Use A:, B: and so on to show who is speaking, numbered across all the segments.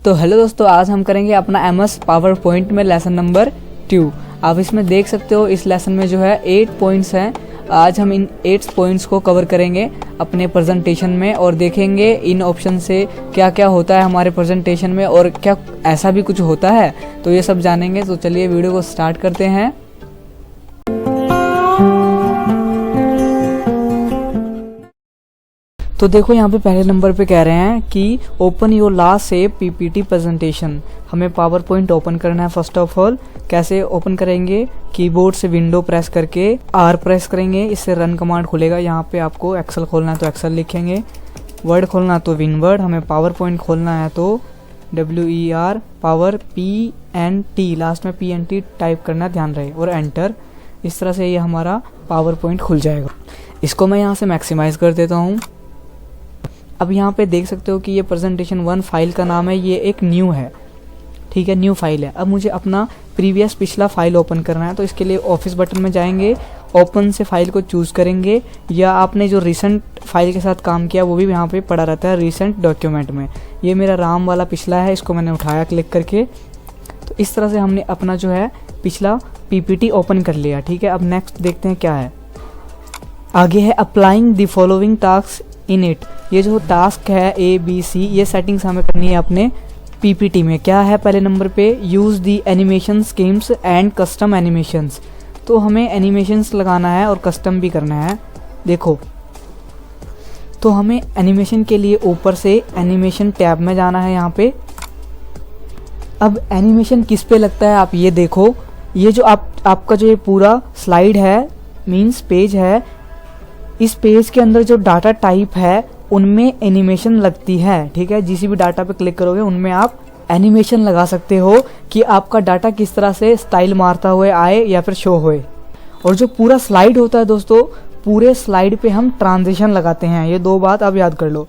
A: तो हेलो दोस्तों, आज हम करेंगे अपना MS पावर पॉइंट में लेसन नंबर 2। आप इसमें देख सकते हो इस लेसन में जो है 8 पॉइंट्स हैं। आज हम इन 8 पॉइंट्स को कवर करेंगे अपने प्रेजेंटेशन में और देखेंगे इन ऑप्शन से क्या क्या होता है हमारे प्रेजेंटेशन में और क्या ऐसा भी कुछ होता है, तो ये सब जानेंगे। तो चलिए वीडियो को स्टार्ट करते हैं। तो देखो यहाँ पे पहले नंबर पे कह रहे हैं कि open your last save PPT presentation. हमें पावर पॉइंट ओपन करना है। फर्स्ट ऑफ ऑल कैसे ओपन करेंगे? कीबोर्ड से विंडो प्रेस करके R प्रेस करेंगे, इससे रन कमांड खुलेगा। यहाँ पे आपको एक्सेल खोलना है तो एक्सेल लिखेंगे, वर्ड खोलना है तो विनवर्ड, हमें पावर पॉइंट खोलना है तो WER पावर PNT, लास्ट में PNT टाइप करना है, ध्यान रहे, और एंटर। इस तरह से ये हमारा पावर पॉइंट खुल जाएगा। इसको मैं यहाँ से मैक्सिमाइज कर देता हूँ। अब यहाँ पे देख सकते हो कि ये प्रेजेंटेशन 1 फाइल का नाम है, ये एक न्यू है, ठीक है, न्यू फाइल है। अब मुझे अपना प्रीवियस पिछला फाइल ओपन करना है, तो इसके लिए ऑफिस बटन में जाएंगे, ओपन से फाइल को चूज़ करेंगे, या आपने जो रिसेंट फाइल के साथ काम किया वो भी यहाँ पे पड़ा रहता है रिसेंट डॉक्यूमेंट में। ये मेरा राम वाला पिछला है, इसको मैंने उठाया क्लिक करके। तो इस तरह से हमने अपना जो है पिछला PPT ओपन कर लिया, ठीक है। अब नेक्स्ट देखते हैं क्या है। आगे है applying the following task in it. ये जो टास्क है ABC, ये सेटिंग्स हमें करनी है अपने PPT में। क्या है पहले नंबर पे? Use the animation schemes and custom animations. तो हमें एनिमेशंस लगाना है और कस्टम भी करना है। देखो, तो हमें एनिमेशन के लिए ऊपर से एनिमेशन टैब में जाना है यहाँ पे। अब एनिमेशन किस पे लगता है आप ये देखो। ये जो आपका जो ये पूरा स्लाइड है, मीन्स पेज है, इस पेज के अंदर जो डाटा टाइप है उनमें एनिमेशन लगती है, ठीक है। जिस भी डाटा पे क्लिक करोगे उनमें आप एनिमेशन लगा सकते हो कि आपका डाटा किस तरह से स्टाइल मारता हुए आए या फिर शो होए। और जो पूरा स्लाइड होता है दोस्तों, पूरे स्लाइड पे हम ट्रांजिशन लगाते हैं। ये दो बात आप याद कर लो,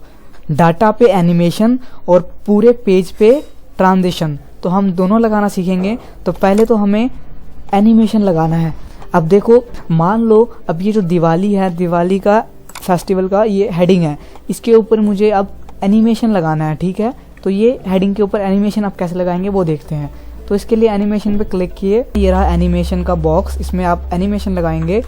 A: डाटा पे एनिमेशन और पूरे पेज पे ट्रांजिशन, तो हम दोनों लगाना सीखेंगे। तो पहले तो हमें एनिमेशन लगाना है। अब देखो, मान लो अब ये जो दिवाली है, दिवाली का फेस्टिवल का ये हेडिंग है, इसके ऊपर मुझे अब एनिमेशन लगाना है, ठीक है। तो ये हेडिंग के ऊपर एनिमेशन आप कैसे लगाएंगे वो देखते हैं। तो इसके लिए एनिमेशन पे क्लिक किए, ये रहा एनिमेशन का बॉक्स, इसमें आप एनिमेशन लगाएंगे।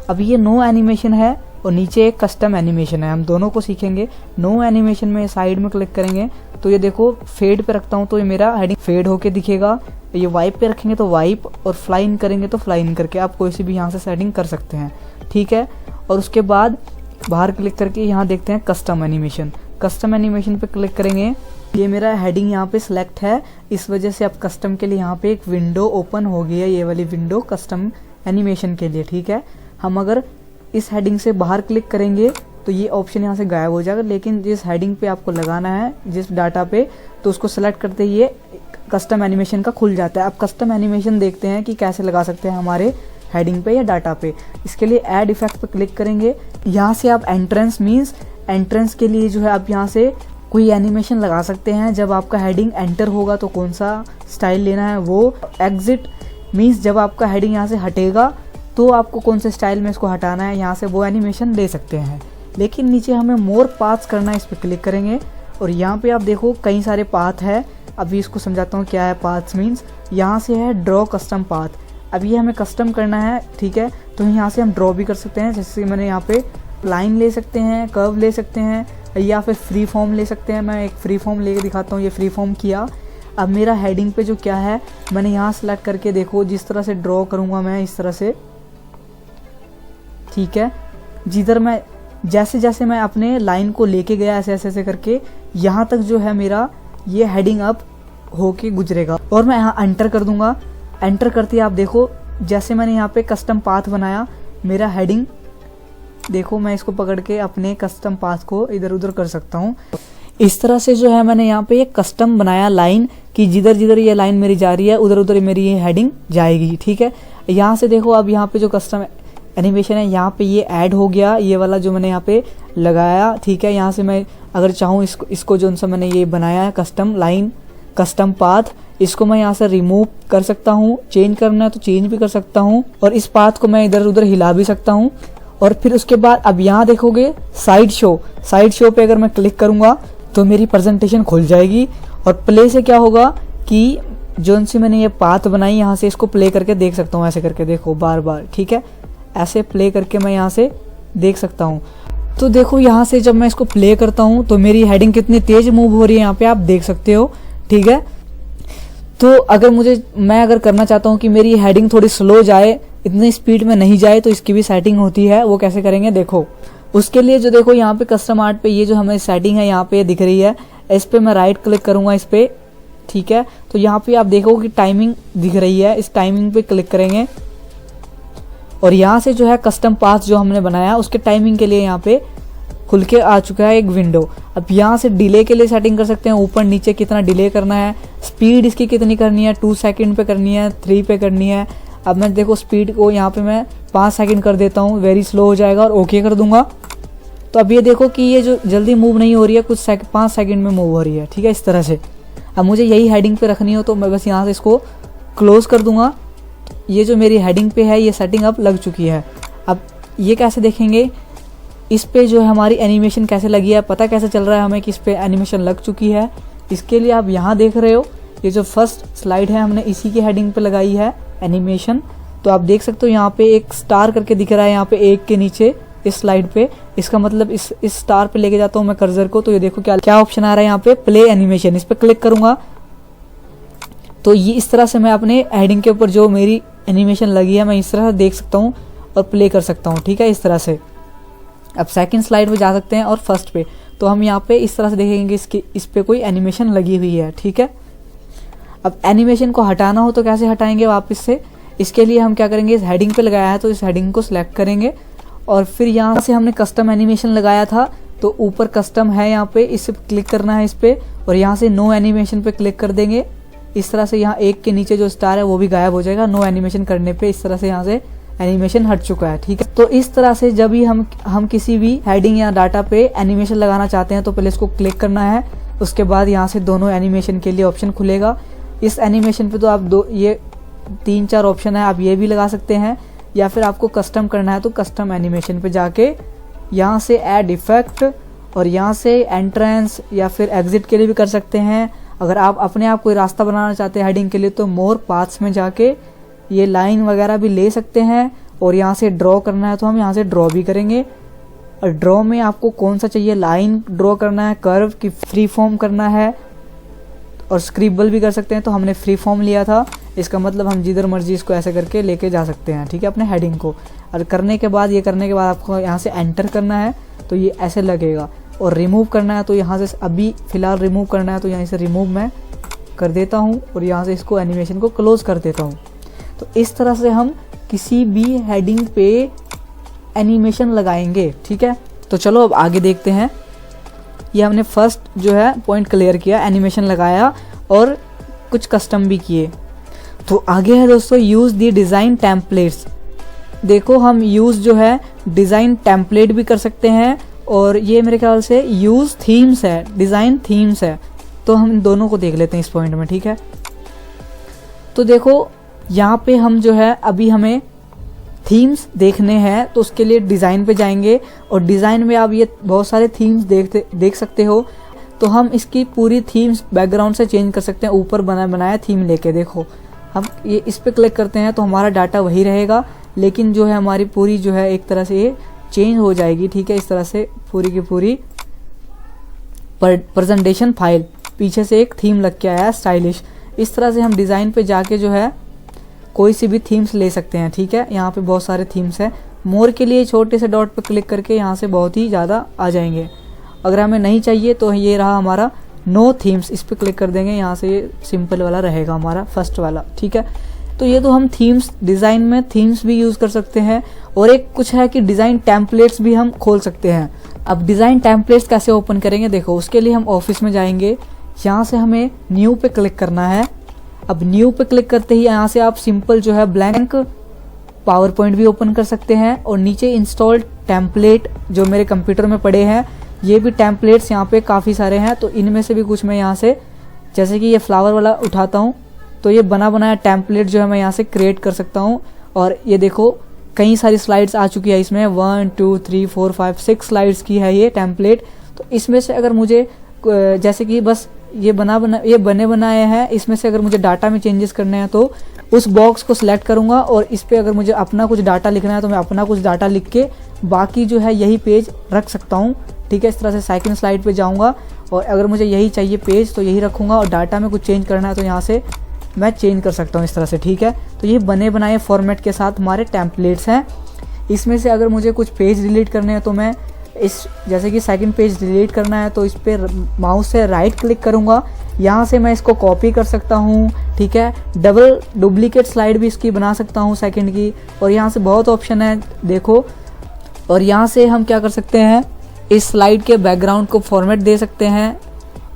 A: अब ये नो एनिमेशन है और नीचे एक कस्टम एनिमेशन है, हम दोनों को सीखेंगे। नो एनिमेशन में साइड में क्लिक करेंगे तो ये देखो फेड पे रखता हूँ तो ये मेरा हेडिंग फेड होके दिखेगा। ये वाइप पे रखेंगे तो वाइप, और फ्लाई इन करेंगे तो फ्लाई इन करके आप कोई सी भी यहाँ से सेटिंग कर सकते हैं, ठीक है। और उसके बाद बाहर क्लिक करके यहाँ देखते हैं कस्टम एनिमेशन। कस्टम एनिमेशन पे क्लिक करेंगे, ये मेरा हेडिंग यहाँ पे सिलेक्ट है, इस वजह से अब कस्टम के लिए यहाँ पे एक विंडो ओपन हो गई है, ये वाली विंडो कस्टम एनिमेशन के लिए, ठीक है। हम अगर इस हेडिंग से बाहर क्लिक करेंगे तो ये ऑप्शन यहाँ से गायब हो जाएगा, लेकिन जिस हेडिंग पे आपको लगाना है, जिस डाटा पे, तो उसको सेलेक्ट करते ही ये कस्टम एनिमेशन का खुल जाता है। अब कस्टम एनिमेशन देखते हैं कि कैसे लगा सकते हैं हमारे हेडिंग पे या डाटा पे। इसके लिए ऐड इफेक्ट पे क्लिक करेंगे, यहाँ से आप एंट्रेंस मीन्स एंट्रेंस के लिए जो है आप यहाँ से कोई एनिमेशन लगा सकते हैं। जब आपका हेडिंग एंटर होगा तो कौन सा स्टाइल लेना है वो। एग्जिट मीन्स जब आपका हेडिंग यहाँ से हटेगा तो आपको कौन से स्टाइल में इसको हटाना है, यहाँ से वो एनिमेशन ले सकते हैं। लेकिन नीचे हमें मोर पाथ्स करना है, इस पर क्लिक करेंगे और यहाँ पे आप देखो कई सारे पाथ है। अभी इसको समझाता हूँ क्या है पाथ्स मीन्स। यहाँ से है ड्रॉ कस्टम पाथ, अब ये हमें कस्टम करना है, ठीक है। तो यहाँ से हम ड्रॉ भी कर सकते हैं, जैसे मैंने यहाँ पे लाइन ले सकते हैं, कर्व ले सकते हैं, या फिर फ्री फॉर्म ले सकते हैं। मैं एक फ्री फॉर्म लेके दिखाता हूँ, ये फ्री फॉर्म किया। अब मेरा हेडिंग पे जो क्या है, मैंने यहाँ सेलेक्ट करके देखो जिस तरह से ड्रॉ करूँगा मैं इस तरह से, ठीक है। जिधर मैं जैसे जैसे मैं अपने लाइन को लेके गया ऐसे ऐसे ऐसे करके यहाँ तक जो है मेरा ये हेडिंग अप होके गुजरेगा। और मैं यहाँ एंटर कर दूंगा। एंटर करते ही आप देखो जैसे मैंने यहाँ पे कस्टम पाथ बनाया, मेरा हेडिंग देखो, मैं इसको पकड़ के अपने कस्टम पाथ को इधर उधर कर सकता हूँ। इस तरह से जो है मैंने यहाँ पे एक कस्टम बनाया लाइन कि जिधर जिधर ये लाइन मेरी जा रही है उधर उधर मेरी ये हेडिंग जाएगी, ठीक है। यहाँ से देखो, अब यहाँ पे जो कस्टम एनिमेशन है यहाँ पे ये ऐड हो गया, ये वाला जो मैंने यहाँ पे लगाया, ठीक है। यहाँ से मैं अगर चाहूँ इसको जो सा मैंने ये बनाया है कस्टम लाइन, कस्टम पाथ, इसको मैं यहाँ से रिमूव कर सकता हूँ। चेंज करना है तो चेंज भी कर सकता हूँ, और इस पाथ को मैं इधर उधर हिला भी सकता हूँ। और फिर उसके बाद अब यहाँ देखोगे साइड शो पे अगर मैं क्लिक करूँगा तो मेरी प्रेजेंटेशन खुल जाएगी और प्ले से क्या होगा कि जोन सी मैंने ये पाथ बनाई यहाँ से इसको प्ले करके देख सकता हूँ, ऐसे करके देखो बार बार, ठीक है, ऐसे प्ले करके मैं यहाँ से देख सकता हूँ। तो देखो यहाँ से जब मैं इसको प्ले करता हूँ तो मेरी हेडिंग कितनी तेज मूव हो रही है, यहाँ पे आप देख सकते हो, ठीक है। तो अगर मैं अगर करना चाहता हूँ कि मेरी हेडिंग थोड़ी स्लो जाए, इतनी स्पीड में नहीं जाए, तो इसकी भी सेटिंग होती है। वो कैसे करेंगे देखो, उसके लिए जो देखो यहाँ पे कस्टम आर्ट पे ये जो हमें सेटिंग है यहाँ पे दिख रही है, इस पे मैं राइट क्लिक करूंगा इस पे, ठीक है। तो यहाँ पे आप देखो कि टाइमिंग दिख रही है, इस टाइमिंग पे क्लिक करेंगे और यहाँ से जो है कस्टम पाथ जो हमने बनाया उसके टाइमिंग के लिए यहाँ पे खुल के आ चुका है एक विंडो। अब यहाँ से डिले के लिए सेटिंग कर सकते हैं, ऊपर नीचे कितना डिले करना है, स्पीड इसकी कितनी करनी है, 2 सेकंड पे करनी है, 3 पे करनी है। अब मैं देखो स्पीड को यहाँ पे मैं 5 सेकंड कर देता हूँ, वेरी स्लो हो जाएगा, और ओके कर दूंगा। तो अब ये देखो कि ये जो जल्दी मूव नहीं हो रही है, कुछ 5 सेकंड में मूव हो रही है, ठीक है, इस तरह से। अब मुझे यही हेडिंग पे रखनी हो तो मैं बस यहाँ से इसको क्लोज कर दूंगा। ये जो मेरी हेडिंग पे है ये सेटिंग अब लग चुकी है। अब ये कैसे देखेंगे, इस पे जो है हमारी एनिमेशन कैसे लगी है, पता कैसे चल रहा है हमें कि इस पे एनिमेशन लग चुकी है। इसके लिए आप यहाँ देख रहे हो, ये जो फर्स्ट स्लाइड है हमने इसी की हेडिंग पे लगाई है एनिमेशन। तो आप देख सकते हो यहाँ पे एक स्टार करके दिख रहा है यहाँ पे एक के नीचे इस स्लाइड पे। इसका मतलब इस स्टार पे लेके जाता हूँ मैं कर्सर को, तो ये देखो क्या ऑप्शन आ रहा है यहाँ पे, प्ले एनिमेशन। इस पे क्लिक करूंगा तो ये इस तरह से मैं अपने हेडिंग के ऊपर जो मेरी एनिमेशन लगी है मैं इस तरह से देख सकता हूँ और प्ले कर सकता हूँ, ठीक है, इस तरह से। अब सेकंड स्लाइड पे जा सकते हैं और फर्स्ट पे, तो हम यहाँ पे इस तरह से देखेंगे इस पे कोई एनिमेशन लगी हुई है, ठीक है। अब एनिमेशन को हटाना हो तो कैसे हटाएंगे वापस से, इसके लिए हम क्या करेंगे, इस हेडिंग पे लगाया है तो इस हेडिंग को सिलेक्ट करेंगे और फिर यहाँ से हमने कस्टम एनिमेशन लगाया था तो ऊपर कस्टम है यहाँ पे, इस पे क्लिक करना है इस पे और यहाँ से नो एनिमेशन पे क्लिक कर देंगे। इस तरह से यहाँ एक के नीचे जो स्टार है वो भी गायब हो जाएगा नो एनिमेशन करने पे। इस तरह से यहाँ से एनिमेशन हट चुका है, ठीक है। तो इस तरह से जब भी हम किसी भी हेडिंग या डाटा पे एनिमेशन लगाना चाहते हैं तो पहले इसको क्लिक करना है, उसके बाद यहाँ से दोनों एनिमेशन के लिए ऑप्शन खुलेगा। इस एनिमेशन पे तो आप ये 3-4 ऑप्शन है, आप ये भी लगा सकते हैं या फिर आपको कस्टम करना है तो कस्टम एनिमेशन पे जाके यहाँ से ऐड इफेक्ट और यहाँ से एंट्रेंस या फिर एग्जिट के लिए भी कर सकते हैं। अगर आप अपने आप कोई रास्ता बनाना चाहते हैं हेडिंग के लिए तो मोर पाथ्स में जाके ये लाइन वगैरह भी ले सकते हैं और यहाँ से ड्रॉ करना है तो हम यहाँ से ड्रॉ भी करेंगे। और ड्रॉ में आपको कौन सा चाहिए, लाइन ड्रॉ करना है, कर्व की फ्री फॉर्म करना है और स्क्रिबल भी कर सकते हैं। तो हमने फ्री फॉर्म लिया था, इसका मतलब हम जिधर मर्जी इसको ऐसे करके लेके जा सकते हैं, ठीक है, अपने हेडिंग को। और करने के बाद आपको यहाँ से एंटर करना है तो ये ऐसे लगेगा और रिमूव करना है तो यहाँ से अभी फ़िलहाल रिमूव करना है तो यहाँ से रिमूव मैं कर देता हूँ और यहाँ से इसको एनिमेशन को क्लोज कर देता हूँ। तो इस तरह से हम किसी भी हेडिंग पे एनिमेशन लगाएंगे, ठीक है। तो चलो अब आगे देखते हैं। ये हमने फर्स्ट जो है पॉइंट क्लियर किया, एनिमेशन लगाया और कुछ कस्टम भी किए। तो आगे है दोस्तों यूज़ दी डिज़ाइन टेम्पलेट्स। देखो हम यूज़ जो है डिज़ाइन टेम्पलेट भी कर सकते हैं और ये मेरे ख्याल से यूज़ थीम्स है, डिज़ाइन थीम्स है। तो हम दोनों को देख लेते हैं इस पॉइंट में, ठीक है। तो देखो यहाँ पे हम जो है अभी हमें थीम्स देखने हैं तो उसके लिए डिज़ाइन पे जाएंगे और डिज़ाइन में आप ये बहुत सारे थीम्स देख सकते हो। तो हम इसकी पूरी थीम्स बैकग्राउंड से चेंज कर सकते हैं, ऊपर बनाया थीम लेके। देखो हम ये इस पे क्लिक करते हैं तो हमारा डाटा वही रहेगा लेकिन जो है हमारी पूरी जो है एक तरह से ये चेंज हो जाएगी, ठीक है। इस तरह से पूरी की पूरी प्रेजेंटेशन फाइल पीछे से एक थीम लग के आया है स्टाइलिश। इस तरह से हम डिज़ाइन पे जाके जो है कोई सी भी थीम्स ले सकते हैं, ठीक है। यहाँ पे बहुत सारे थीम्स हैं। मोर के लिए छोटे से डॉट पे क्लिक करके यहाँ से बहुत ही ज़्यादा आ जाएंगे। अगर हमें नहीं चाहिए तो ये रहा हमारा नो थीम्स, इस पे क्लिक कर देंगे, यहाँ से ये सिंपल वाला रहेगा हमारा फर्स्ट वाला, ठीक है। तो ये तो हम थीम्स, डिज़ाइन में थीम्स भी यूज़ कर सकते हैं और एक कुछ है कि डिज़ाइन टेम्पलेट्स भी हम खोल सकते हैं। अब डिज़ाइन टेम्पलेट्स कैसे ओपन करेंगे, देखो उसके लिए हम ऑफिस में जाएंगे, यहाँ से हमें न्यू पे क्लिक करना है। अब न्यू पे क्लिक करते ही यहाँ से आप सिंपल जो है ब्लैंक पावर पॉइंट भी ओपन कर सकते हैं और नीचे इंस्टॉल्ड टेम्पलेट जो मेरे कंप्यूटर में पड़े हैं, ये भी टेम्पलेट्स यहाँ पे काफ़ी सारे हैं। तो इनमें से भी कुछ मैं यहाँ से, जैसे कि ये फ्लावर वाला उठाता हूँ तो ये बना बनाया टेम्पलेट जो है मैं यहाँ से क्रिएट कर सकता हूँ। और ये देखो कई सारी स्लाइड्स आ चुकी है इसमें, 1 2 3 4 5 6 स्लाइड्स की है ये टेम्पलेट। तो इसमें से अगर मुझे जैसे कि बस ये बने बनाए हैं। इसमें से अगर मुझे डाटा में चेंजेस करने हैं तो उस बॉक्स को सिलेक्ट करूंगा और इस पे अगर मुझे अपना कुछ डाटा लिखना है तो मैं अपना कुछ डाटा लिख के बाकी जो है यही पेज रख सकता हूँ। ठीक है, इस तरह से सेकंड स्लाइड पे जाऊंगा और अगर मुझे यही चाहिए पेज तो यही रखूंगा और डाटा में कुछ चेंज करना है तो यहाँ से मैं चेंज कर सकता हूँ इस तरह से। ठीक है, तो ये बने बनाए फॉर्मेट के साथ हमारे टेम्पलेट्स हैं। इसमें से अगर मुझे कुछ पेज डिलीट करने हैं तो मैं जैसे कि सेकंड पेज डिलीट करना है तो इस पर माउस से राइट क्लिक करूंगा, यहाँ से मैं इसको कॉपी कर सकता हूँ। ठीक है, डबल डुप्लीकेट स्लाइड भी इसकी बना सकता हूँ सेकंड की, और यहाँ से बहुत ऑप्शन है देखो। और यहाँ से हम क्या कर सकते हैं, इस स्लाइड के बैकग्राउंड को फॉर्मेट दे सकते हैं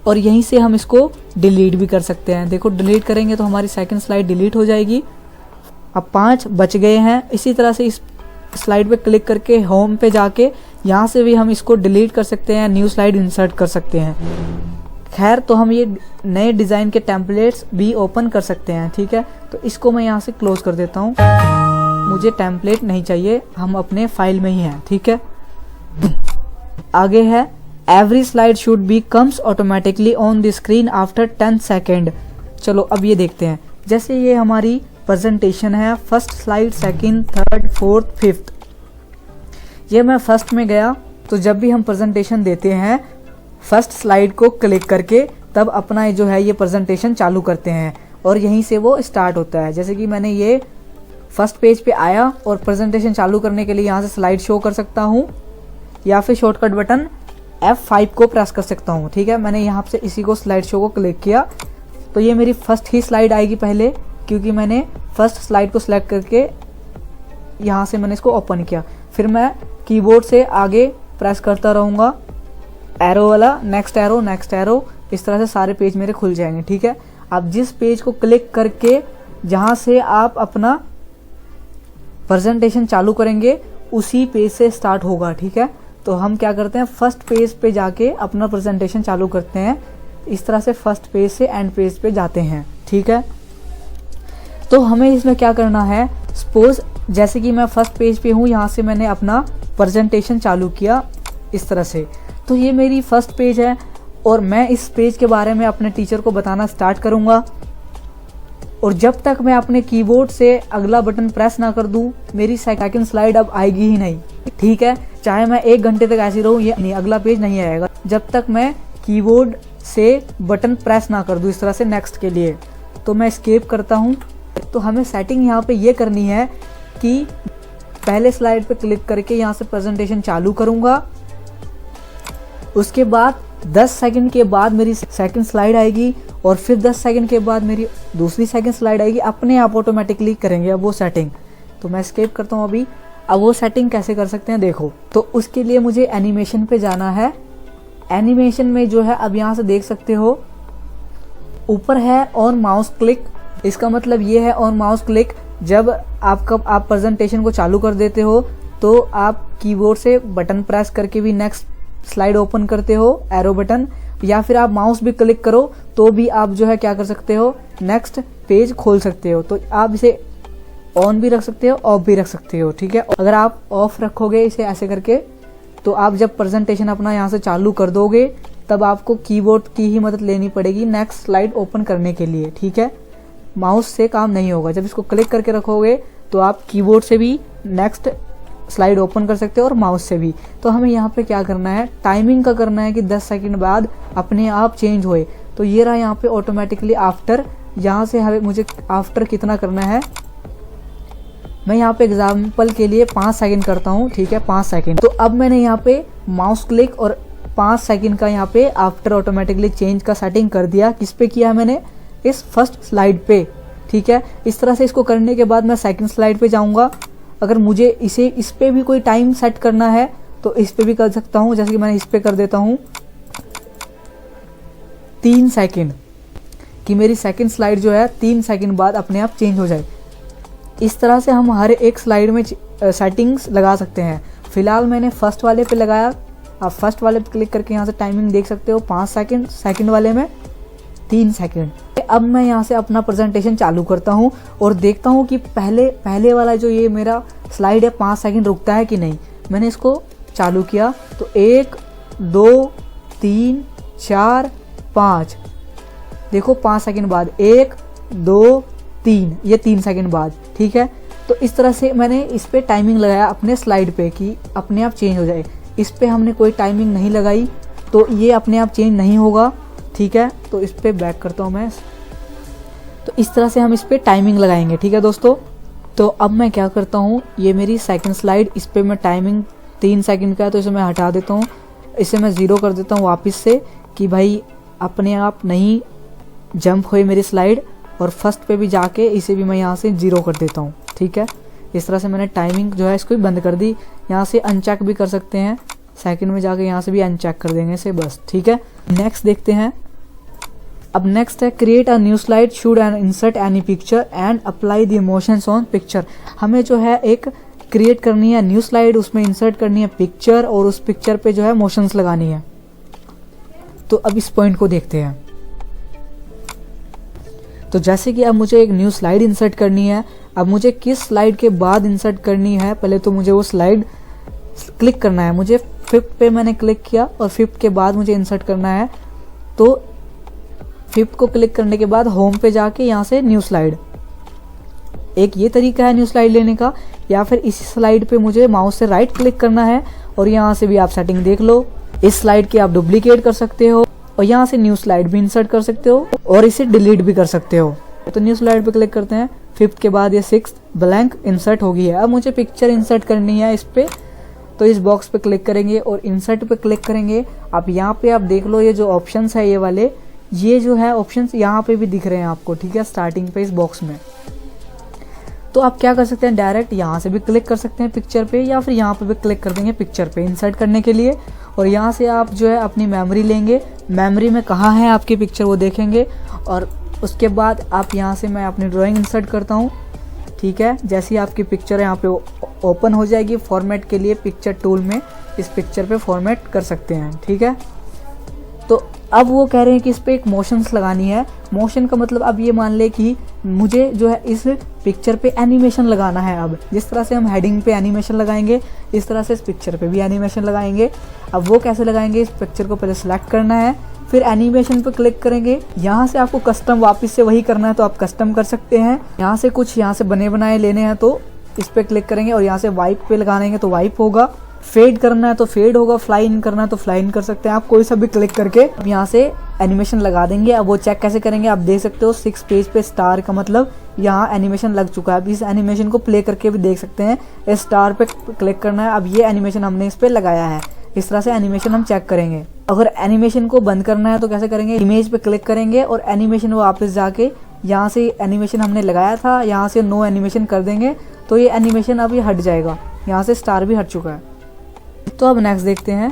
A: और यहीं से हम इसको डिलीट भी कर सकते हैं। देखो डिलीट करेंगे तो हमारी सेकंड स्लाइड डिलीट हो जाएगी। अब 5 बच गए हैं। इसी तरह से इस स्लाइड पे क्लिक करके होम पे जाके यहाँ से भी हम इसको डिलीट कर सकते हैं, न्यू स्लाइड इंसर्ट कर सकते हैं। खैर, तो हम ये नए डिज़ाइन के टेम्पलेट्स भी ओपन कर सकते हैं। ठीक है, तो इसको मैं यहाँ से क्लोज कर देता हूँ, मुझे टेम्पलेट नहीं चाहिए, हम अपने फाइल में ही हैं। ठीक है, आगे है every slide should be comes automatically on the screen after 10 second. चलो अब ये देखते हैं, जैसे ये हमारी प्रेजेंटेशन है, first slide, second, third, fourth, fifth. ये मैं फर्स्ट में गया तो जब भी हम प्रेजेंटेशन देते हैं फर्स्ट स्लाइड को क्लिक करके तब अपना जो है ये प्रेजेंटेशन चालू करते हैं और यहीं से वो स्टार्ट होता है। जैसे कि मैंने ये फर्स्ट पेज पे आया और प्रेजेंटेशन चालू करने के लिए यहाँ से स्लाइड शो कर सकता हूँ या फिर शॉर्टकट बटन F5 को प्रेस कर सकता हूँ। ठीक है, मैंने यहाँ से इसी को स्लाइड शो को क्लिक किया तो ये मेरी फर्स्ट ही स्लाइड आएगी पहले, क्योंकि मैंने फर्स्ट स्लाइड को सिलेक्ट करके यहाँ से मैंने इसको ओपन किया। फिर मैं कीबोर्ड से आगे प्रेस करता रहूँगा, एरो वाला, नेक्स्ट एरो, नेक्स्ट एरो, इस तरह से सारे पेज मेरे खुल जाएंगे। ठीक है, अब जिस पेज को क्लिक करके जहाँ से आप अपना प्रेजेंटेशन चालू करेंगे उसी पेज से स्टार्ट होगा। ठीक है, तो हम क्या करते हैं, फर्स्ट पेज पे जाके अपना प्रेजेंटेशन चालू करते हैं। इस तरह से फर्स्ट पेज से एंड पेज पे जाते हैं। ठीक है, तो हमें इसमें क्या करना है, सपोज जैसे कि मैं फर्स्ट पेज पे हूँ, यहाँ से मैंने अपना प्रेजेंटेशन चालू किया इस तरह से, तो ये मेरी फर्स्ट पेज है और मैं इस पेज के बारे में अपने टीचर को बताना स्टार्ट करूँगा और जब तक मैं अपने कीबोर्ड से अगला बटन प्रेस ना कर दूँ मेरी सेकंड स्लाइड अब आएगी ही नहीं। ठीक है, चाहे मैं 1 घंटे तक ऐसी रहूँ, ये नहीं, अगला पेज नहीं आएगा जब तक मैं कीबोर्ड से बटन प्रेस ना कर दूँ इस तरह से नेक्स्ट के लिए। तो मैं एस्केप करता हूँ। तो हमें सेटिंग यहाँ पे ये करनी है कि पहले स्लाइड पे क्लिक करके यहाँ से प्रेजेंटेशन चालू करूँगा, उसके बाद 10 सेकंड के बाद मेरी सेकंड स्लाइड आएगी और फिर 10 सेकंड के बाद मेरी दूसरी सेकंड स्लाइड आएगी, अपने आप ऑटोमेटिकली करेंगे अब वो सेटिंग। तो मैं एस्केप करता हूँ अभी। अब वो सेटिंग कैसे कर सकते हैं देखो, तो उसके लिए मुझे एनिमेशन पे जाना है। एनिमेशन में जो है अब यहाँ से देख सकते हो ऊपर है ऑन माउस क्लिक, इसका मतलब ये है ऑन माउस क्लिक, जब आप प्रेजेंटेशन को चालू कर देते हो तो आप कीबोर्ड से बटन प्रेस करके भी नेक्स्ट स्लाइड ओपन करते हो, एरो बटन, या फिर आप माउस भी क्लिक करो तो भी आप जो है क्या कर सकते हो, नेक्स्ट पेज खोल सकते हो। तो आप इसे ऑन भी रख सकते हो, ऑफ भी रख सकते हो। ठीक है, अगर आप ऑफ रखोगे इसे ऐसे करके तो आप जब प्रेजेंटेशन अपना यहाँ से चालू कर दोगे तब आपको कीबोर्ड की ही मदद लेनी पड़ेगी नेक्स्ट स्लाइड ओपन करने के लिए। ठीक है, माउस से काम नहीं होगा। जब इसको क्लिक करके रखोगे तो आप कीबोर्ड से भी नेक्स्ट स्लाइड ओपन कर सकते हो और माउस से भी। तो हमें यहाँ पे क्या करना है, टाइमिंग का करना है कि 10 सेकंड बाद अपने आप चेंज होए। तो ये रहा यहाँ पे ऑटोमेटिकली आफ्टर, यहाँ से हमें मुझे आफ्टर कितना करना है, मैं यहाँ पे एग्जाम्पल के लिए 5 सेकंड करता हूँ। ठीक है, 5 सेकंड। तो अब मैंने यहाँ पे माउस क्लिक और 5 सेकंड का यहाँ पे आफ्टर ऑटोमेटिकली चेंज का सेटिंग कर दिया। किस पे किया मैंने, इस फर्स्ट स्लाइड पे। ठीक है, इस तरह से इसको करने के बाद मैं सेकंड स्लाइड पे जाऊंगा। अगर मुझे इस पे भी कोई टाइम सेट करना है तो इस पे भी कर सकता हूँ, जैसे कि मैंने इस पे कर देता हूँ 3 सेकंड, कि मेरी सेकंड स्लाइड जो है 3 सेकंड बाद अपने आप चेंज हो जाए। इस तरह से हम हर एक स्लाइड में सेटिंग्स लगा सकते हैं। फिलहाल मैंने फर्स्ट वाले पे लगाया, आप फर्स्ट वाले पे क्लिक करके यहाँ से टाइमिंग देख सकते हो 5 सेकंड, सेकंड वाले में 3 सेकंड। अब मैं यहाँ से अपना प्रेजेंटेशन चालू करता हूँ और देखता हूँ कि पहले वाला जो ये मेरा स्लाइड है 5 सेकंड रुकता है कि नहीं। मैंने इसको चालू किया तो 1 2 3 4 5 देखो 5 सेकंड बाद, 1 2 3, ये 3 सेकंड बाद, ठीक है। तो इस तरह से मैंने इस पे टाइमिंग लगाया अपने स्लाइड पे कि अपने आप चेंज हो जाए। इस पे हमने कोई टाइमिंग नहीं लगाई तो ये अपने आप चेंज नहीं होगा, ठीक है। तो इस पे बैक करता हूँ मैं। तो इस तरह से हम इस पे टाइमिंग लगाएंगे, ठीक है दोस्तों। तो अब मैं क्या करता हूँ, ये मेरी सेकंड स्लाइड, इस पे मैं टाइमिंग 3 सेकंड का है तो इसे मैं हटा देता हूँ, इसे मैं 0 कर देता हूँ वापस से कि भाई अपने आप नहीं जंप हुई मेरी स्लाइड। और फर्स्ट पे भी जाके इसे भी मैं यहाँ से 0 कर देता हूँ, ठीक है। इस तरह से मैंने टाइमिंग जो है इसको भी बंद कर दी। यहाँ से अनचेक भी कर सकते हैं, सेकंड में जाके यहाँ से भी अनचेक कर देंगे इसे, बस, ठीक है। नेक्स्ट देखते हैं। अब नेक्स्ट है create a new slide, should and insert any picture and apply the emotions on picture. हमें जो है एक क्रिएट करनी है न्यू स्लाइड, उसमें इंसर्ट करनी है पिक्चर और उस पिक्चर पे जो है मोशंस लगानी है। तो अब इस पॉइंट को देखते हैं। तो जैसे कि अब मुझे एक न्यू स्लाइड इंसर्ट करनी है, अब मुझे किस स्लाइड के बाद इंसर्ट करनी है, पहले तो मुझे वो स्लाइड क्लिक करना है। मुझे 5th पे मैंने क्लिक किया और 5th के बाद मुझे इंसर्ट करना है। तो 5th को क्लिक करने के बाद होम पे जाके यहाँ से न्यू स्लाइड, एक ये तरीका है न्यू स्लाइड लेने का, या फिर इसी स्लाइड पे मुझे माउस से राइट क्लिक करना है और यहाँ से भी आप सेटिंग देख लो। इस स्लाइड की आप डुप्लीकेट कर सकते हो और यहाँ से न्यू स्लाइड भी इंसर्ट कर सकते हो और इसे डिलीट भी कर सकते हो। तो न्यू स्लाइड पे क्लिक करते हैं, 5th के बाद ये 6th ब्लैंक इंसर्ट हो गई है। अब मुझे पिक्चर इंसर्ट करनी है इस पे, तो इस बॉक्स पे क्लिक करेंगे और इंसर्ट पे क्लिक करेंगे। अब यहाँ पे आप देख लो ये जो ऑप्शंस है ये वाले, ये जो है ऑप्शंस यहाँ पे भी दिख रहे हैं आपको, ठीक है, स्टार्टिंग पे इस बॉक्स में। तो आप क्या कर सकते हैं, डायरेक्ट यहाँ से भी क्लिक कर सकते हैं पिक्चर पे, या फिर यहाँ पे भी क्लिक कर देंगे पिक्चर पे इंसर्ट करने के लिए। और यहाँ से आप जो है अपनी मेमोरी लेंगे, मेमोरी में कहाँ है आपकी पिक्चर वो देखेंगे। और उसके बाद आप यहाँ से मैं अपनी ड्राइंग इंसर्ट करता हूँ, ठीक है। जैसे ही आपकी पिक्चर यहाँ पे ओपन हो जाएगी, फॉर्मेट के लिए पिक्चर टूल में इस पिक्चर पे फॉर्मेट कर सकते हैं, ठीक है। तो अब वो कह रहे हैं कि इस पे एक मोशंस लगानी है। मोशन का मतलब अब ये मान ले कि मुझे जो है इस पिक्चर पे एनिमेशन लगाना है। अब जिस तरह से हम हेडिंग पे एनिमेशन लगाएंगे, इस तरह से इस पिक्चर पे भी एनिमेशन लगाएंगे। अब वो कैसे लगाएंगे, इस पिक्चर को पहले सेलेक्ट करना है, फिर एनिमेशन पे क्लिक करेंगे। यहाँ से आपको कस्टम वापस से वही करना है तो आप कस्टम कर सकते हैं। यहाँ से कुछ यहाँ से बने बनाए लेने हैं तो इस पे क्लिक करेंगे और यहाँ से वाइप पे लगाएंगे तो वाइप होगा। फेड करना है तो फेड होगा, फ्लाई इन करना है तो फ्लाई इन कर सकते हैं आप, कोई सा भी क्लिक करके अब यहाँ से एनिमेशन लगा देंगे। अब वो चेक कैसे करेंगे, आप देख सकते हो 6 पेज पे स्टार का मतलब यहाँ एनिमेशन लग चुका है। अब इस एनिमेशन को प्ले करके भी देख सकते हैं, इस स्टार पे क्लिक करना है। अब ये एनिमेशन हमने इस पे लगाया है, इस तरह से एनिमेशन हम चेक करेंगे। अगर एनिमेशन को बंद करना है तो कैसे करेंगे, इमेज पे क्लिक करेंगे और एनिमेशन वापस जाके यहाँ से एनिमेशन हमने लगाया था यहाँ से नो एनिमेशन कर देंगे तो ये एनिमेशन अब ये हट जाएगा, यहाँ से स्टार भी हट चुका है। तो अब नेक्स्ट देखते हैं,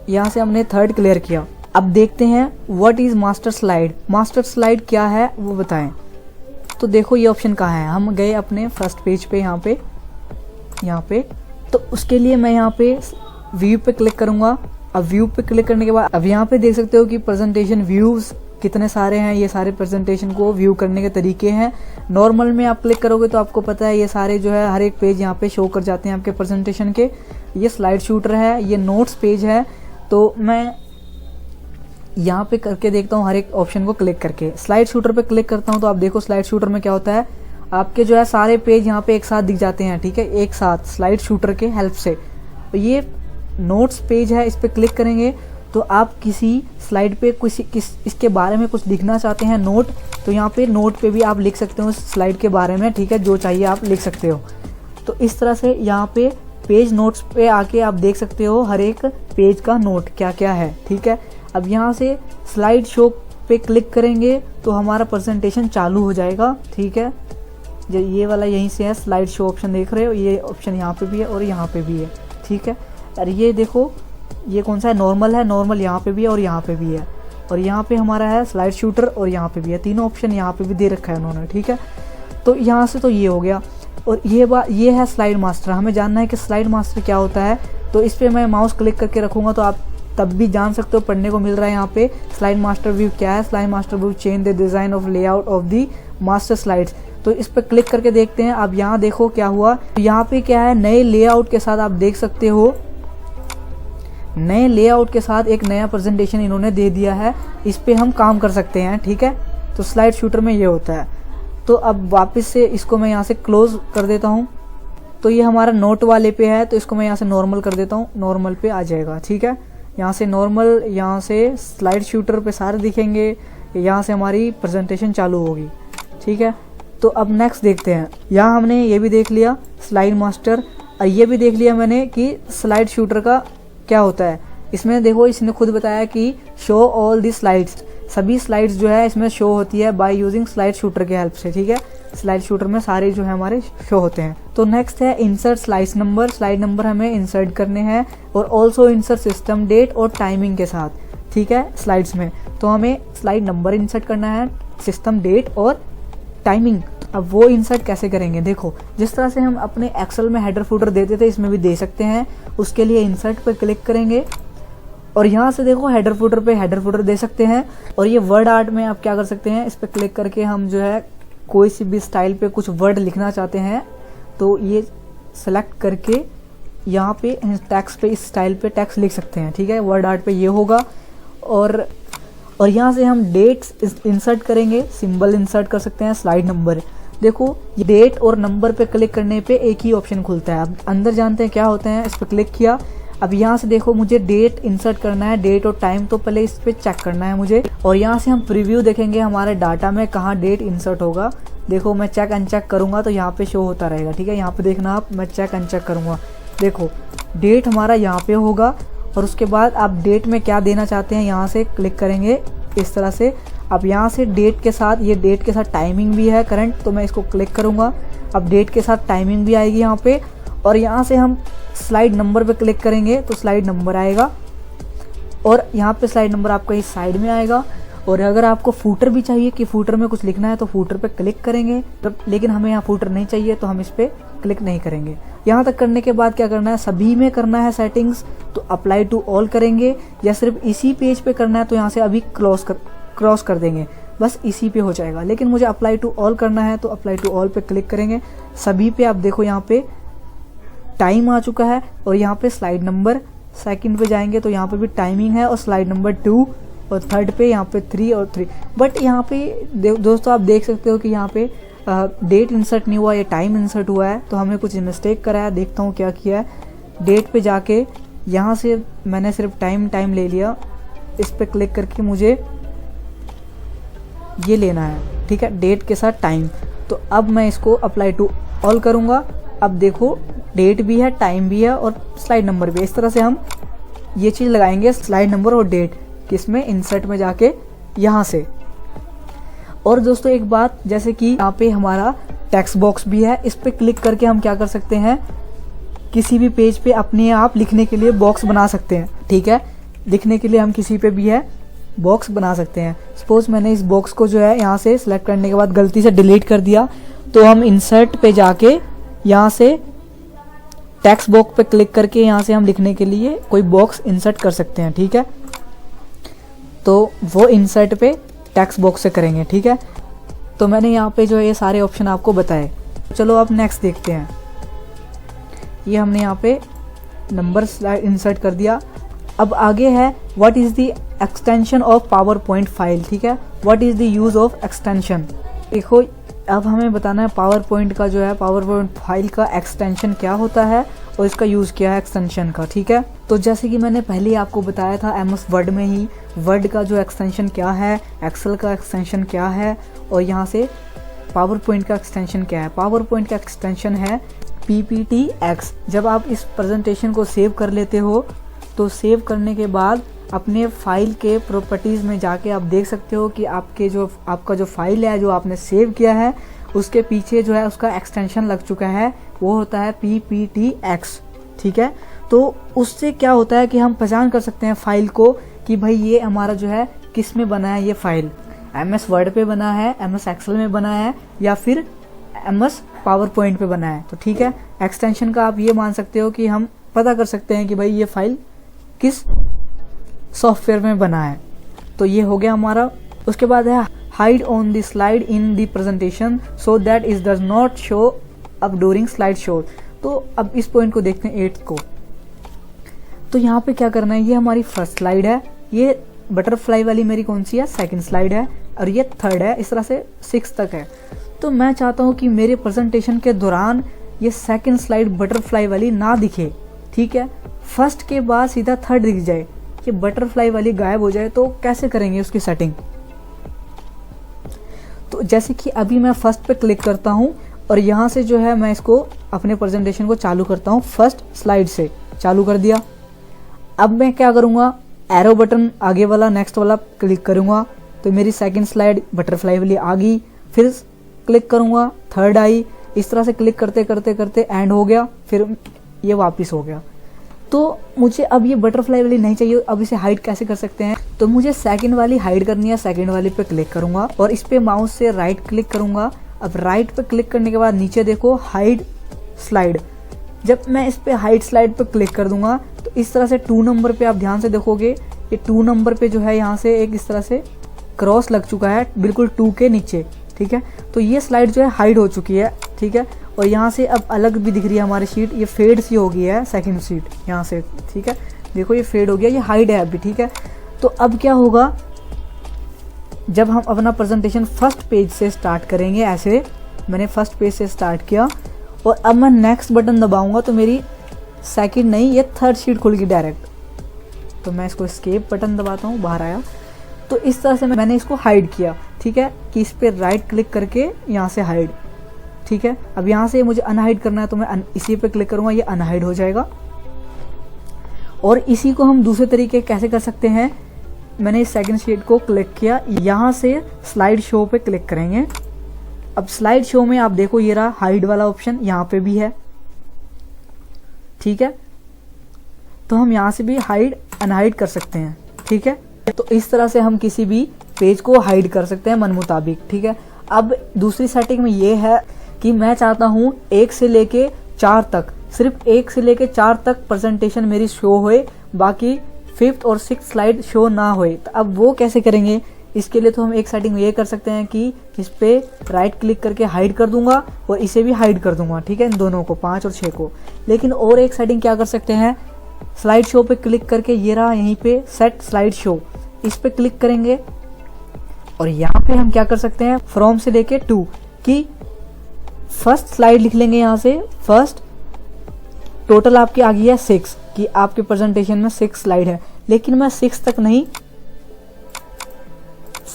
A: यहाँ से हमने 3rd क्लियर किया। अब देखते हैं what is master slide, master slide क्या है वो बताएं। तो देखो ये ऑप्शन कहाँ है, हम गए अपने फर्स्ट पेज पे, यहाँ पे तो उसके लिए मैं यहाँ पे व्यू पे क्लिक करूंगा। अब व्यू पे क्लिक करने के बाद अब यहाँ पे देख सकते हो कि प्रेजेंटेशन व्यूज कितने सारे हैं। ये सारे प्रेजेंटेशन को व्यू करने के तरीके हैं। नॉर्मल में आप क्लिक करोगे तो आपको पता है ये सारे जो है हर एक पेज यहाँ पे शो कर जाते हैं आपके प्रेजेंटेशन के। ये स्लाइड शूटर है, ये नोट्स पेज है। तो मैं यहाँ पे करके देखता हूँ हर एक ऑप्शन को क्लिक करके। स्लाइड शूटर पे क्लिक करता हूँ तो आप देखो स्लाइड शूटर में क्या होता है, आपके जो है सारे पेज यहाँ पे एक साथ दिख जाते हैं, ठीक है, एक साथ स्लाइड शूटर के हेल्प से। तो ये नोट्स पेज है, इस पे क्लिक करेंगे तो आप किसी स्लाइड पे इसके बारे में कुछ लिखना चाहते हैं नोट, तो यहाँ पे नोट पे भी आप लिख सकते हो उस स्लाइड के बारे में, ठीक है, जो चाहिए आप लिख सकते हो। तो इस तरह से यहाँ पे पेज नोट्स पे आके आप देख सकते हो हर एक पेज का नोट क्या क्या है, ठीक है। अब यहाँ से स्लाइड शो पे क्लिक करेंगे तो हमारा प्रेजेंटेशन चालू हो जाएगा, ठीक है। ये वाला यहीं से है, स्लाइड शो ऑप्शन देख रहे हो, ये ऑप्शन यहाँ पे भी है और यहाँ पे भी है, ठीक है। और ये देखो ये कौन सा है, नॉर्मल है, नॉर्मल यहाँ पे भी है और यहाँ पे भी है, और यहाँ पे हमारा है स्लाइड शूटर और यहाँ पे भी है, तीनों ऑप्शन यहाँ पे भी दे रखा है उन्होंने, ठीक है। तो यहाँ से तो ये हो गया। और ये है स्लाइड मास्टर। हमें जानना है कि स्लाइड मास्टर क्या होता है, तो इस पर मैं माउस क्लिक करके रखूँगा तो आप तब भी जान सकते हो, पढ़ने को मिल रहा है यहाँ पे स्लाइड मास्टर व्यू क्या है। Slide master view change the design of layout of the master slides. तो इस पर क्लिक करके देखते हैं। अब यहाँ देखो क्या हुआ, यहाँ पे क्या है, नए लेआउट के साथ आप देख सकते हो नए लेआउट के साथ एक नया प्रेजेंटेशन इन्होंने दे दिया है, इस पे हम काम कर सकते हैं। ठीक है, तो स्लाइड शूटर में ये होता है। तो अब वापस से इसको मैं यहाँ से क्लोज कर देता हूँ। तो ये हमारा नोट वाले पे है, तो इसको मैं यहाँ से नॉर्मल कर देता हूँ, नॉर्मल पे आ जाएगा। ठीक है, यहाँ से नॉर्मल, यहाँ से स्लाइड शूटर पे सारे दिखेंगे, यहाँ से हमारी प्रेजेंटेशन चालू होगी। ठीक है, तो अब नेक्स्ट देखते हैं। यहाँ हमने ये भी देख लिया स्लाइड मास्टर, और ये भी देख लिया मैंने कि स्लाइड शूटर का क्या होता है। इसमें देखो इसने खुद बताया कि शो ऑल दी स्लाइड्स, सभी स्लाइड्स जो है इसमें शो होती है बाय यूजिंग स्लाइड शूटर के हेल्प से। ठीक है, स्लाइड शूटर में सारे जो है हमारे शो होते हैं। तो नेक्स्ट है insert slide number. Slide number हमें इंसर्ट करने हैं और ऑल्सो इंसर्ट सिस्टम डेट और टाइमिंग के साथ। ठीक है, स्लाइड्स में तो हमें स्लाइड नंबर इंसर्ट करना है, सिस्टम डेट और टाइमिंग। अब वो इंसर्ट कैसे करेंगे, देखो जिस तरह से हम अपने एक्सेल में हेडर फुटर देते थे इसमें भी दे सकते हैं। उसके लिए इंसर्ट पर क्लिक करेंगे और यहाँ से देखो हेडर फुटर पे हेडर फुटर दे सकते हैं। और ये वर्ड आर्ट में आप क्या कर सकते हैं, इस पर क्लिक करके हम जो है कोई सी भी स्टाइल पे कुछ वर्ड लिखना चाहते हैं तो ये सेलेक्ट करके यहाँ पे टेक्स्ट पे इस स्टाइल पे टेक्स्ट लिख सकते हैं। ठीक है, वर्ड आर्ट पे ये होगा। और यहाँ से हम डेट्स इंसर्ट करेंगे, सिंबल इंसर्ट कर सकते हैं, स्लाइड नंबर। देखो ये डेट और नंबर पे क्लिक करने पे एक ही ऑप्शन खुलता है। अब अंदर जानते हैं क्या होते हैं, इस पर क्लिक किया। अब यहाँ से देखो मुझे डेट इंसर्ट करना है, डेट और टाइम, तो पहले इस पे चेक करना है मुझे। और यहाँ से हम प्रीव्यू देखेंगे हमारे डाटा में कहाँ डेट इंसर्ट होगा। देखो मैं चेक अनचेक करूँगा तो यहाँ पे शो होता रहेगा। ठीक है, यहाँ पे देखना आप, मैं चेक अनचेक करूँगा, देखो डेट हमारा यहाँ पे होगा। और उसके बाद आप डेट में क्या देना चाहते हैं यहाँ से क्लिक करेंगे इस तरह से। अब यहाँ से डेट के साथ, ये डेट के साथ टाइमिंग भी है करंट, तो मैं इसको क्लिक करूँगा। अब डेट के साथ टाइमिंग भी आएगी यहाँ पे। और यहाँ से हम स्लाइड नंबर पे क्लिक करेंगे तो स्लाइड नंबर आएगा और यहाँ पे स्लाइड नंबर आपका इस साइड में आएगा। और अगर आपको फूटर भी चाहिए कि फूटर में कुछ लिखना है तो फूटर पे क्लिक करेंगे, लेकिन हमें यहाँ फूटर नहीं चाहिए तो हम इस पर क्लिक नहीं करेंगे। यहाँ तक करने के बाद क्या करना है, सभी में करना है सेटिंग्स, तो अप्लाई टू ऑल करेंगे, या सिर्फ इसी पेज पे करना है तो यहाँ से अभी क्रॉस कर देंगे, बस इसी पे हो जाएगा। लेकिन मुझे अप्लाई टू ऑल करना है तो अप्लाई टू ऑल पे क्लिक करेंगे। सभी पे आप देखो यहाँ पे टाइम आ चुका है और यहाँ पे स्लाइड नंबर, सेकंड पे जाएंगे तो यहाँ पे भी टाइमिंग है और स्लाइड नंबर 2, और थर्ड पे यहाँ पे 3 और 3। बट यहाँ पे दोस्तों आप देख सकते हो कि यहाँ पे डेट इंसर्ट नहीं हुआ, ये टाइम इंसर्ट हुआ है। तो हमें कुछ मिस्टेक करा है, देखता हूँ क्या किया है। डेट पे जाके यहाँ से मैंने सिर्फ टाइम ले लिया, इस पे क्लिक करके मुझे ये लेना है। ठीक है, डेट के साथ टाइम। तो अब मैं इसको अप्लाई टू ऑल करूँगा। अब देखो डेट भी है, टाइम भी है और स्लाइड नंबर भी है। इस तरह से हम ये चीज़ लगाएंगे, स्लाइड नंबर और डेट, किसमें, इंसर्ट में जाके यहाँ से। और दोस्तों एक बात, जैसे कि यहाँ पे हमारा टेक्स्ट बॉक्स भी है, इस पे क्लिक करके हम क्या कर सकते हैं, किसी भी पेज पे अपने आप लिखने के लिए बॉक्स बना सकते हैं। ठीक है, लिखने के लिए हम किसी पे भी है बॉक्स बना सकते हैं। सपोज मैंने इस बॉक्स को जो है यहाँ से सिलेक्ट करने के बाद गलती से डिलीट कर दिया, तो हम इंसर्ट पे जाके यहाँ से टेक्स्ट बॉक्स पे क्लिक करके यहाँ से हम लिखने के लिए कोई बॉक्स इंसर्ट कर सकते हैं। ठीक है, तो वो इंसर्ट पे टेक्स्ट बॉक्स से करेंगे। ठीक है, तो मैंने यहाँ पे जो है ये सारे ऑप्शन आपको बताए। चलो अब नेक्स्ट देखते हैं। ये हमने यहाँ पे नंबर स्लाइड इंसर्ट कर दिया। अब आगे है what is the extension of power point file. ठीक है, what is the use of extension. देखो अब हमें बताना है पावर पॉइंट का जो है, पावर पॉइंट फाइल का एक्सटेंशन क्या होता है और इसका यूज़ क्या है एक्सटेंशन का। ठीक है, तो जैसे कि मैंने पहले ही आपको बताया था MS वर्ड में ही, वर्ड का जो एक्सटेंशन क्या है, एक्सेल का एक्सटेंशन क्या है, और यहाँ से पावर पॉइंट का एक्सटेंशन क्या है। पावर पॉइंट का एक्सटेंशन है PPTX। जब आप इस प्रेजेंटेशन को सेव कर लेते हो तो सेव करने के बाद अपने फाइल के प्रॉपर्टीज़ में जाके आप देख सकते हो कि आपका जो फाइल है जो आपने सेव किया है उसके पीछे जो है उसका एक्सटेंशन लग चुका है, वो होता है PPTX। ठीक है, तो उससे क्या होता है कि हम पहचान कर सकते हैं फाइल को कि भाई ये हमारा जो है किस में बना है, ये फाइल MS वर्ड पे बना है, MS एक्सेल में बना है, या फिर MS पावर पॉइंट पे बना है। तो ठीक है, एक्सटेंशन का आप ये मान सकते हो कि हम पता कर सकते हैं कि भाई ये फाइल किस सॉफ्टवेयर में बना है। तो ये हो गया हमारा। उसके बाद है hide on the slide in the presentation so that is does not show up during slide show. तो अब इस पॉइंट को देखते हैं 8th को। तो यहाँ पे क्या करना है, ये हमारी फर्स्ट स्लाइड है, ये बटरफ्लाई वाली मेरी कौन सी है, सेकंड स्लाइड है, और ये थर्ड है, इस तरह से 6 तक है। तो मैं चाहता हूँ कि मेरे प्रेजेंटेशन के दौरान ये सेकंड स्लाइड बटरफ्लाई वाली ना दिखे, ठीक है, फर्स्ट के बाद सीधा थर्ड दिख जाए, ये बटरफ्लाई वाली गायब हो जाए। तो कैसे करेंगे उसकी सेटिंग? तो जैसे कि अभी मैं फर्स्ट पे क्लिक करता हूँ और यहाँ से जो है मैं इसको अपने प्रेजेंटेशन को चालू करता हूँ, फर्स्ट स्लाइड से चालू कर दिया। अब मैं क्या करूँगा, एरो बटन आगे वाला नेक्स्ट वाला क्लिक करूँगा तो मेरी सेकंड स्लाइड बटरफ्लाई वाली आ गई, फिर क्लिक करूँगा थर्ड आई, इस तरह से क्लिक करते करते करते एंड हो गया, फिर ये वापस हो गया। तो मुझे अब ये बटरफ्लाई वाली नहीं चाहिए, अब इसे हाइड कैसे कर सकते हैं? तो मुझे सेकंड वाली हाइड करनी है, सेकंड वाली पे क्लिक करूंगा और इस पे माउस से राइट क्लिक करूंगा। अब राइट पे क्लिक करने के बाद नीचे देखो हाइड स्लाइड, जब मैं इस पे हाइड स्लाइड पे क्लिक कर दूंगा तो इस तरह से 2 नंबर पे आप ध्यान से देखोगे, ये 2 नंबर पे जो है यहाँ से एक इस तरह से क्रॉस लग चुका है बिल्कुल 2 के नीचे, ठीक है। तो ये स्लाइड जो है हाइड हो चुकी है, ठीक है। और यहाँ से अब अलग भी दिख रही है हमारी शीट, ये फेड सी हो गई है सेकंड शीट यहाँ से, ठीक है। देखो ये फेड हो गया, ये हाइड है अभी, ठीक है। तो अब क्या होगा, जब हम अपना प्रेजेंटेशन फर्स्ट पेज से स्टार्ट करेंगे, ऐसे मैंने फर्स्ट पेज से स्टार्ट किया और अब मैं नेक्स्ट बटन दबाऊंगा तो मेरी सेकंड नहीं ये थर्ड शीट खुल गई डायरेक्ट। तो मैं इसको एस्केप बटन दबाता हूँ, बाहर आया। तो इस तरह से मैंने इसको हाइड किया, ठीक है, कि इस पर राइट क्लिक करके यहाँ से हाइड, ठीक है। अब यहाँ से मुझे अनहाइड करना है तो मैं इसी पे क्लिक करूँगा, ये अनहाइड हो जाएगा। और इसी को हम दूसरे तरीके कैसे कर सकते हैं, मैंने इस सेकंड शीट को क्लिक किया, यहाँ से स्लाइड शो पे क्लिक करेंगे। अब स्लाइड शो में आप देखो ये रहा हाइड वाला ऑप्शन, यहाँ पे भी है, ठीक है। तो हम यहाँ से भी हाइड अनहाइड कर सकते हैं, ठीक है। तो इस तरह से हम किसी भी पेज को हाइड कर सकते हैं मन मुताबिक, ठीक है। अब दूसरी सेटिंग में ये है कि मैं चाहता हूँ 1 से लेके 4 तक, सिर्फ 1 से लेके 4 तक प्रेजेंटेशन मेरी शो होए, बाकी 5th और 6th स्लाइड शो ना होए। तो अब वो कैसे करेंगे, इसके लिए तो हम एक सेटिंग ये कर सकते हैं कि इस पे राइट क्लिक करके हाइड कर दूंगा और इसे भी हाइड कर दूंगा, ठीक है, इन दोनों को 5 और 6 को। लेकिन और एक सेटिंग क्या कर सकते हैं, स्लाइड शो पे क्लिक करके ये रहा यहीं पे सेट स्लाइड शो, इस पे क्लिक करेंगे और यहाँ पे हम क्या कर सकते हैं, फ्रॉम से लेके 2 की फर्स्ट स्लाइड लिख लेंगे। यहाँ से फर्स्ट टोटल आपकी आ गई है 6 कि आपके प्रेजेंटेशन में 6 स्लाइड है, लेकिन मैं 6 तक नहीं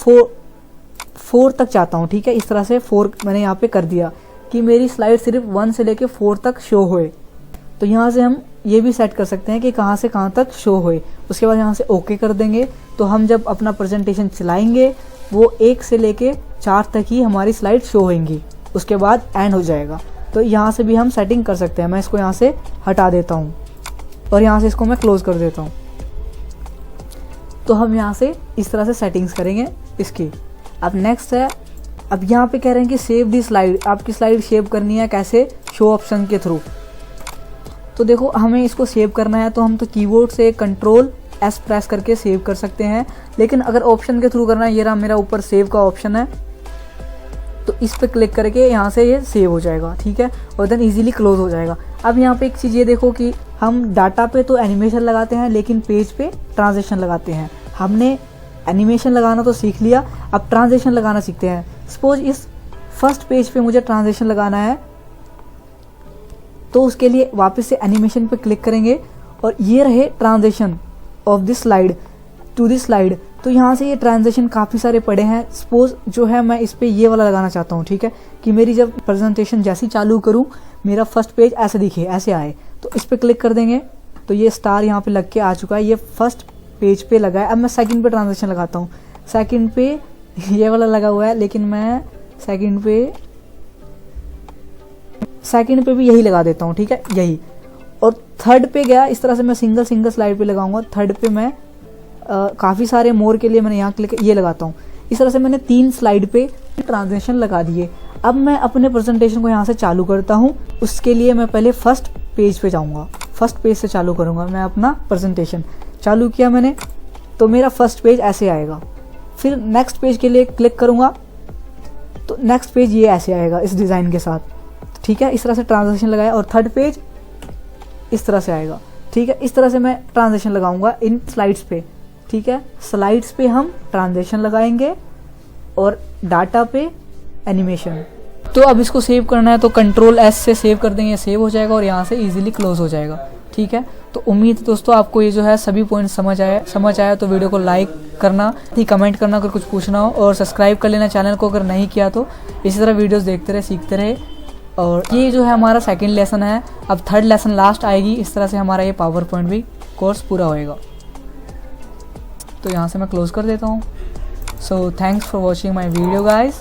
A: 4 तक चाहता हूँ, ठीक है। इस तरह से 4 मैंने यहाँ पे कर दिया कि मेरी स्लाइड सिर्फ 1 से लेके 4 तक शो होए। तो यहाँ से हम ये भी सेट कर सकते हैं कि कहाँ से कहाँ तक शो होए। उसके बाद यहाँ से ओके कर देंगे तो हम जब अपना प्रेजेंटेशन चलाएंगे वो 1 से लेके 4 तक ही हमारी स्लाइड शो होंगी, उसके बाद एंड हो जाएगा। तो यहाँ से भी हम सेटिंग कर सकते हैं। मैं इसको यहाँ से हटा देता हूँ और यहाँ से इसको मैं क्लोज कर देता हूँ। तो हम यहाँ से इस तरह से सेटिंग्स करेंगे इसकी। अब नेक्स्ट है, अब यहाँ पे कह रहे हैं कि सेव दी स्लाइड, आपकी स्लाइड सेव करनी है कैसे, शो ऑप्शन के थ्रू। तो देखो हमें इसको सेव करना है तो हम तो कीबोर्ड से Ctrl+S प्रेस करके सेव कर सकते हैं, लेकिन अगर ऑप्शन के थ्रू करना है, ये रहा मेरा ऊपर सेव का ऑप्शन है, तो इस पे क्लिक करके यहाँ से ये सेव हो जाएगा, ठीक है, और देन इजीली क्लोज हो जाएगा। अब यहाँ पे एक चीज़ ये देखो कि हम डाटा पे तो एनिमेशन लगाते हैं लेकिन पेज पे ट्रांजिशन लगाते हैं। हमने एनिमेशन लगाना तो सीख लिया, अब ट्रांजिशन लगाना सीखते हैं। सपोज इस फर्स्ट पेज पे मुझे ट्रांजिशन लगाना है तो उसके लिए वापस से एनिमेशन पे क्लिक करेंगे और ये रहे transition of this slide to this slide. तो यहाँ से ये ट्रांजिशन काफ़ी सारे पड़े हैं। सपोज जो है मैं इस पे ये वाला लगाना चाहता हूँ, ठीक है, कि मेरी जब प्रेजेंटेशन जैसी चालू करूँ मेरा फर्स्ट पेज ऐसे दिखे, ऐसे आए। तो इस पे क्लिक कर देंगे तो ये स्टार यहाँ पे लग के आ चुका है, ये फर्स्ट पेज पे लगा है। अब मैं सेकंड पे ट्रांजिशन लगाता हूँ, सेकंड पे ये वाला लगा हुआ है लेकिन मैं सेकंड पे भी यही लगा देता हूँ, ठीक है, यही। और थर्ड पे गया, इस तरह से मैं सिंगल स्लाइड पे लगाऊंगा। थर्ड पे मैं काफ़ी सारे मोर के लिए मैंने यहाँ क्लिक ये लगाता हूँ। इस तरह से मैंने 3 स्लाइड पे ट्रांजिशन लगा दिए। अब मैं अपने प्रेजेंटेशन को यहाँ से चालू करता हूँ। उसके लिए मैं पहले फर्स्ट पेज पे जाऊँगा, फर्स्ट पेज से चालू करूँगा मैं अपना प्रेजेंटेशन। चालू किया मैंने तो मेरा फर्स्ट पेज ऐसे आएगा। फिर नेक्स्ट पेज के लिए क्लिक करूँगा तो नेक्स्ट पेज ये ऐसे आएगा इस डिज़ाइन के साथ, ठीक है। इस तरह से ट्रांजिशन लगाया और थर्ड पेज इस तरह से आएगा, ठीक है। इस तरह से मैं ट्रांजिशन लगाऊंगा इन स्लाइड्स पे, ठीक है। स्लाइड्स पे हम ट्रांजिशन लगाएंगे और डाटा पे एनिमेशन। तो अब इसको सेव करना है तो कंट्रोल एस से सेव कर देंगे, सेव हो जाएगा और यहाँ से इजीली क्लोज हो जाएगा, ठीक है। तो उम्मीद है दोस्तों आपको ये जो है सभी पॉइंट समझ आया तो वीडियो को लाइक करना, कमेंट करना अगर कुछ पूछना हो, और सब्सक्राइब कर लेना चैनल को अगर नहीं किया तो। इसी तरह वीडियोस देखते रहे, सीखते रहे। और ये जो है हमारा सेकंड लेसन है, अब थर्ड लेसन लास्ट आएगी। इस तरह से हमारा ये पावर पॉइंट भी कोर्स पूरा होएगा। तो यहाँ से मैं क्लोज कर देता हूँ। So thanks for watching my video guys.